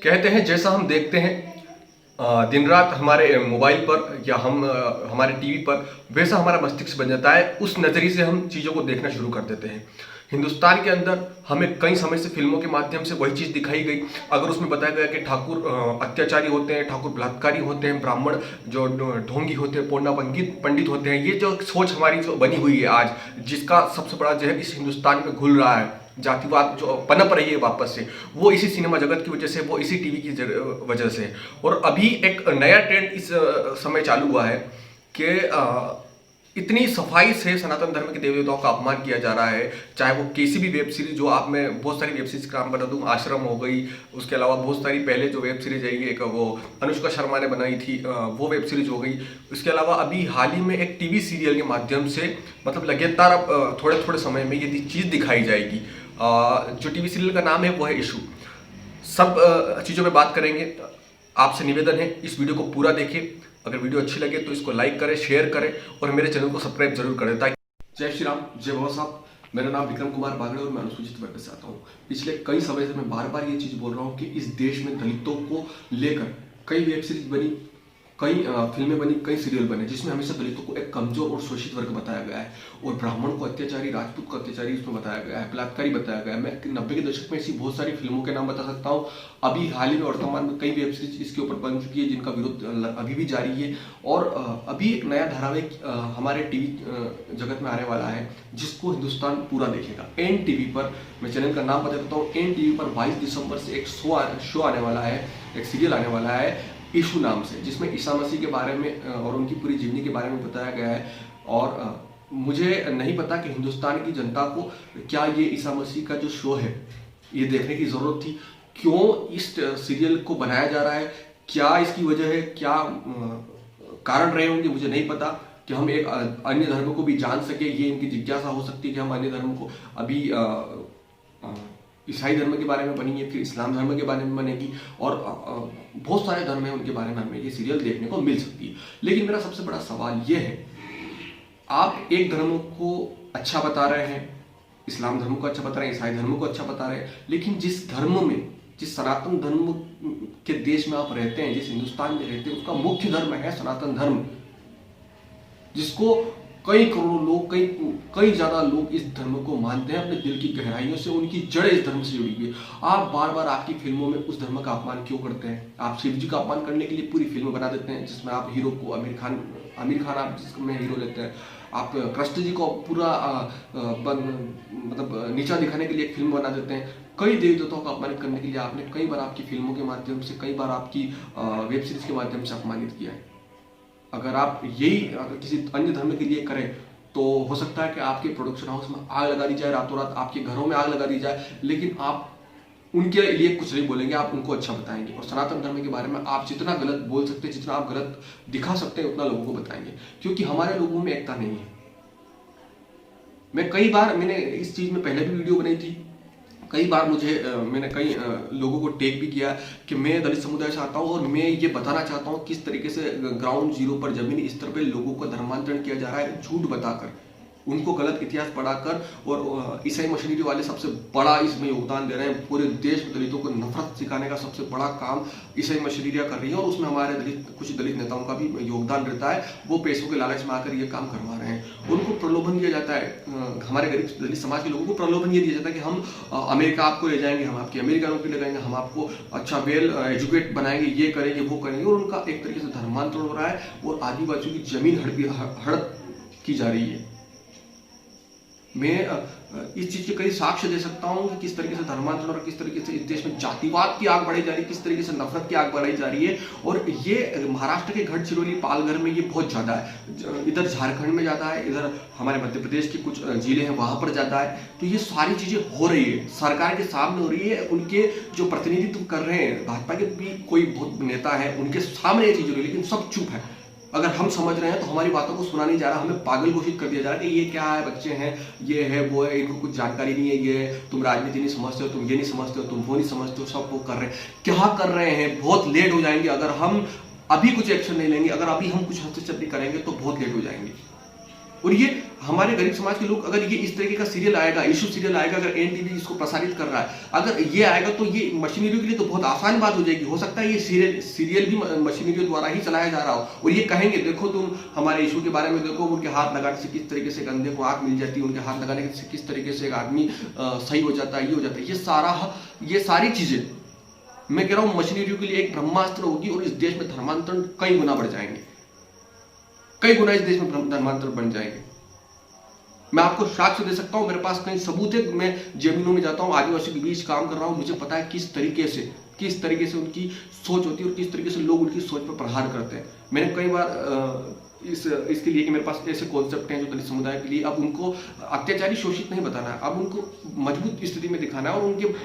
कहते हैं जैसा हम देखते हैं दिन रात हमारे मोबाइल पर या हम हमारे टीवी पर, वैसा हमारा मस्तिष्क बन जाता है। उस नज़रिए से हम चीज़ों को देखना शुरू कर देते हैं। हिंदुस्तान के अंदर हमें कई समय से फिल्मों के माध्यम से वही चीज़ दिखाई गई। अगर उसमें बताया गया कि ठाकुर अत्याचारी होते हैं, ठाकुर बलात्कारी होते हैं, ब्राह्मण जो ढोंगी होते हैं, पोंडा पंडित होते हैं, ये जो सोच हमारी जो बनी हुई है आज, जिसका सबसे बड़ा जहर इस हिंदुस्तान में घुल रहा है, जातिवाद जो पनप रही है वापस से, वो इसी सिनेमा जगत की वजह से, वो इसी टीवी की वजह से। और अभी एक नया ट्रेंड इस समय चालू हुआ है कि इतनी सफाई से सनातन धर्म के देवी देवताओं का अपमान किया जा रहा है। चाहे वो किसी भी वेब सीरीज, जो आप मैं बहुत सारी वेब सीरीज का नाम बता दूं, आश्रम हो गई, उसके अलावा बहुत सारी पहले जो वेब सीरीज आई, एक वो अनुष्का शर्मा ने बनाई थी, वो वेब सीरीज हो गई। उसके अलावा अभी हाल ही में एक टीवी सीरियल के माध्यम से, मतलब लगातार अब थोड़े थोड़े समय में ये चीज़ दिखाई जाएगी। जो टीवी सीरियल का नाम है वो है इशू। सब चीज़ों पे बात करेंगे। आपसे निवेदन है इस वीडियो को पूरा देखें। अगर वीडियो अच्छी लगे तो इसको लाइक करें, शेयर करें और मेरे चैनल को सब्सक्राइब जरूर करें। ताकि जय श्री राम, जय बाबा साहब। मेरा नाम विक्रम कुमार बागड़े और मैं अनुसूचित वर्ग से आता हूँ। पिछले कई समय से मैं बार बार ये चीज़ बोल रहा हूँ कि इस देश में दलितों को लेकर कई वेब सीरीज बनी, कई फिल्में बनी, कई सीरियल बने, जिसमें हमेशा दलितों को एक कमजोर और शोषित वर्ग बताया गया है और ब्राह्मण को अत्याचारी, राजपूत को अत्याचारी उसमें बताया गया है, बलात्कारी बताया गया है। मैं 90 के दशक में ऐसी बहुत सारी फिल्मों के नाम बता सकता हूँ। अभी हाल ही में वर्तमान में कई वेब सीरीज इसके ऊपर बन चुकी है, जिनका विरोध अभी भी जारी है। और अभी एक नया धारावाहिक हमारे टीवी जगत में आने वाला है, जिसको हिंदुस्तान पूरा देखेगा। एन टीवी पर, मैं चैनल का नाम बता देता हूँ, एन टीवी पर 22 दिसंबर से एक शो आने वाला है, एक सीरियल आने वाला है इशू नाम से, जिसमें ईसा मसीह के बारे में और उनकी पूरी जीवनी के बारे में बताया गया है। और मुझे नहीं पता कि हिंदुस्तान की जनता को क्या ये ईसा मसीह का जो शो है ये देखने की ज़रूरत थी, क्यों इस सीरियल को बनाया जा रहा है, क्या इसकी वजह है, क्या कारण रहे होंगे, मुझे नहीं पता। कि हम एक अन्य धर्म को भी जान सके, ये इनकी जिज्ञासा हो सकती है कि हम अन्य धर्म को अभी ईसाई धर्म के बारे में बनी है, फिर इस्लाम धर्म के बारे में बनेगी और बहुत सारे धर्म हैं उनके बारे में हमें ये सीरियल देखने को मिल सकती है। लेकिन मेरा सबसे बड़ा सवाल ये है, आप एक धर्म को अच्छा बता रहे हैं, इस्लाम धर्म को अच्छा बता रहे हैं, ईसाई धर्म को अच्छा बता रहे हैं, लेकिन जिस धर्म में, जिस सनातन धर्म के देश में आप रहते हैं, जिस हिंदुस्तान में रहते हैं, उसका मुख्य धर्म है सनातन धर्म, जिसको कई करोड़ों लोग, कई ज्यादा लोग इस धर्म को मानते हैं अपने दिल की गहराइयों से, उनकी जड़ें इस धर्म से जुड़ी हुई है। आप बार बार आपकी फिल्मों में उस धर्म का अपमान क्यों करते हैं? आप शिव जी का अपमान करने के लिए पूरी फिल्म बना देते हैं, जिसमें आप हीरो को आमिर खान आप जिसमें हीरो लेते हैं। आप कृष्ण जी को पूरा मतलब नीचा दिखाने के लिए एक फिल्म बना देते हैं। कई देवी देवताओं को अपमानित करने के लिए आपने कई बार आपकी फिल्मों के माध्यम से, कई बार आपकी वेब सीरीज के माध्यम से अपमानित किया है। अगर आप यही किसी अन्य धर्म के लिए करें तो हो सकता है कि आपके प्रोडक्शन हाउस में आग लगा दी जाए, रातों रात आपके घरों में आग लगा दी जाए, लेकिन आप उनके लिए कुछ नहीं बोलेंगे, आप उनको अच्छा बताएंगे। और सनातन धर्म के बारे में आप जितना गलत बोल सकते हैं, जितना आप गलत दिखा सकते हैं, उतना लोगों को बताएंगे, क्योंकि हमारे लोगों में एकता नहीं है। मैंने इस चीज में पहले भी वीडियो बनाई थी, कई बार मैंने कई लोगों को टेक भी किया कि मैं दलित समुदाय से आता हूं और मैं ये बताना चाहता हूं किस तरीके से ग्राउंड जीरो पर, जमीनी स्तर पर लोगों का धर्मांतरण किया जा रहा है, झूठ बताकर, उनको गलत इतिहास पढ़ाकर। और ईसाई मशीनरी वाले सबसे बड़ा इसमें योगदान दे रहे हैं। पूरे देश में दलितों को नफरत सिखाने का सबसे बड़ा काम ईसाई मशीनरियाँ कर रही है और उसमें हमारे कुछ दलित नेताओं का भी योगदान रहता है। वो पैसों के लालच में आकर ये काम करवा रहे हैं। उनको प्रलोभन दिया जाता है, हमारे गरीब दलित समाज के लोगों को प्रलोभन ये दिया जाता है कि हम अमेरिका आपको ले जाएंगे, हम आपकी अमेरिका नौकरी लगाएंगे, हम आपको अच्छा वेल एजुकेट बनाएंगे, ये करेंगे, वो करेंगे। और उनका एक तरीके से धर्मांतरण हो रहा है और आदिवासियों की जमीन हड़प की जा रही है। मैं इस चीज के कई साक्ष्य दे सकता हूं कि किस तरीके से धर्मांतरण और किस तरीके से इस देश में जातिवाद की आग बढ़ाई जा रही है, किस तरीके से नफरत की आग बढ़ाई जा रही है। और ये महाराष्ट्र के गढ़चिरौली, पालघर में ये बहुत ज्यादा है, इधर झारखंड में ज्यादा है, इधर हमारे मध्य प्रदेश के कुछ जिले हैं वहां पर ज्यादा है। तो ये सारी चीजें हो रही है, सरकार के सामने हो रही है, उनके जो प्रतिनिधित्व कर रहे हैं, भाजपा के भी कोई बहुत नेता है, उनके सामने ये चीज हो रही है, लेकिन सब चुप है। अगर हम समझ रहे हैं तो हमारी बातों को सुना नहीं जा रहा, हमें पागल घोषित कर दिया जा रहा है कि ये क्या है, बच्चे हैं, ये है, वो है, इनको कुछ जानकारी नहीं है, ये है, तुम राजनीति नहीं समझते हो, तुम ये नहीं समझते हो, तुम वो नहीं समझते हो, सब वो कर रहे हैं। क्या कर रहे हैं? बहुत लेट हो जाएंगे अगर हम अभी कुछ एक्शन नहीं लेंगे, अगर अभी हम कुछ हस्तक्षेप नहीं करेंगे तो बहुत लेट हो जाएंगे। और ये हमारे गरीब समाज के लोग, अगर ये इस तरीके का सीरियल आएगा, इशू सीरियल आएगा, अगर एनटीवी इसको प्रसारित कर रहा है, अगर ये आएगा तो ये मशीनरियों के लिए तो बहुत आसान बात हो जाएगी। हो सकता है ये सीरियल भी मशीनरियों द्वारा ही चलाया जा रहा हो, और ये कहेंगे देखो तुम हमारे इशू के बारे में देखो, उनके हाथ लगाने से किस तरीके से एक अंधे को आंख मिल जाती है, उनके हाथ लगाने से किस तरीके से एक आदमी सही हो जाता है, ये हो जाता है। ये सारी चीजें मैं कह रहा हूं मशीनरियों के लिए एक ब्रह्मास्त्र होगी, और इस देश में धर्मांतरण कई गुना बढ़ जाएंगे, कई गुना इस देश में धर्मांतरण बन जाएंगे। मैं आपको साक्ष्य दे सकता हूं, मेरे पास कई सबूत है। मैं जमीनों में जाता हूं, आदिवासी के बीच काम कर रहा हूं, मुझे पता है किस तरीके से उनकी सोच होती है और किस तरीके से लोग उनकी सोच पर प्रहार करते हैं। मैंने कई बार इसके लिए कि मेरे पास ऐसे कॉन्सेप्ट हैं जो दलित समुदाय के लिए, अब उनको अत्याचारी शोषित नहीं बताना है, अब उनको मजबूत स्थिति में दिखाना है, और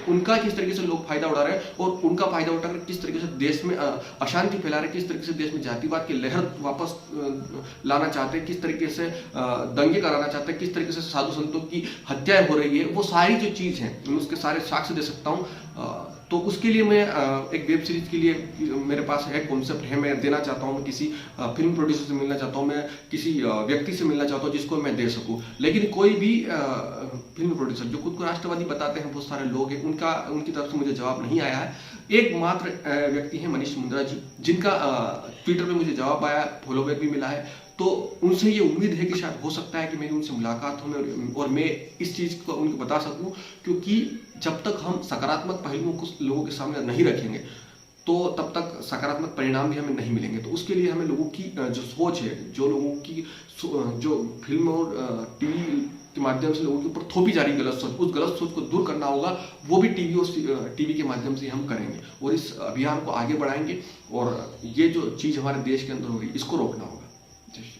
उनका किस तरीके से लोग फायदा उठा रहे हैं, और उनका फायदा उठाकर किस तरीके से देश में अशांति फैला रहे हैं, किस तरीके से देश में जातिवाद की लहर वापस लाना चाहते हैं, किस तरीके से दंगे कराना चाहते हैं, किस तरीके से साधु संतों की हत्याएं हो रही है, वो सारी जो चीज है मैं उसके सारे साक्ष्य दे सकता हूँ। तो उसके लिए मैं एक वेब सीरीज के लिए मेरे पास है कॉन्सेप्ट है, मैं देना चाहता हूँ, मैं किसी फिल्म प्रोड्यूसर से मिलना चाहता हूँ, मैं किसी व्यक्ति से मिलना चाहता हूँ जिसको मैं दे सकूँ। लेकिन कोई भी फिल्म प्रोड्यूसर जो खुद को राष्ट्रवादी बताते हैं, बहुत सारे लोग हैं, उनकी तरफ से मुझे जवाब नहीं आया है। एकमात्र व्यक्ति है मनीष मुंद्रा जी, जिनका ट्विटर पे मुझे जवाब आया, फॉलोबैक भी मिला है। तो उनसे ये उम्मीद है कि शायद हो सकता है कि मेरी उनसे मुलाकात हो और मैं इस चीज़ को उनको बता सकूं, क्योंकि जब तक हम सकारात्मक पहलुओं को लोगों के सामने नहीं रखेंगे तो तब तक सकारात्मक परिणाम भी हमें नहीं मिलेंगे। तो उसके लिए हमें लोगों की जो सोच है, जो लोगों की जो फिल्म और टीवी के माध्यम से लोगों के ऊपर थोपी जा रही गलत सोच, उस गलत सोच को दूर करना होगा। वो भी टीवी के माध्यम से हम करेंगे और इस अभियान को आगे बढ़ाएंगे, और ये जो चीज़ हमारे देश के अंदर होगी इसको रोकना होगा। जय श्री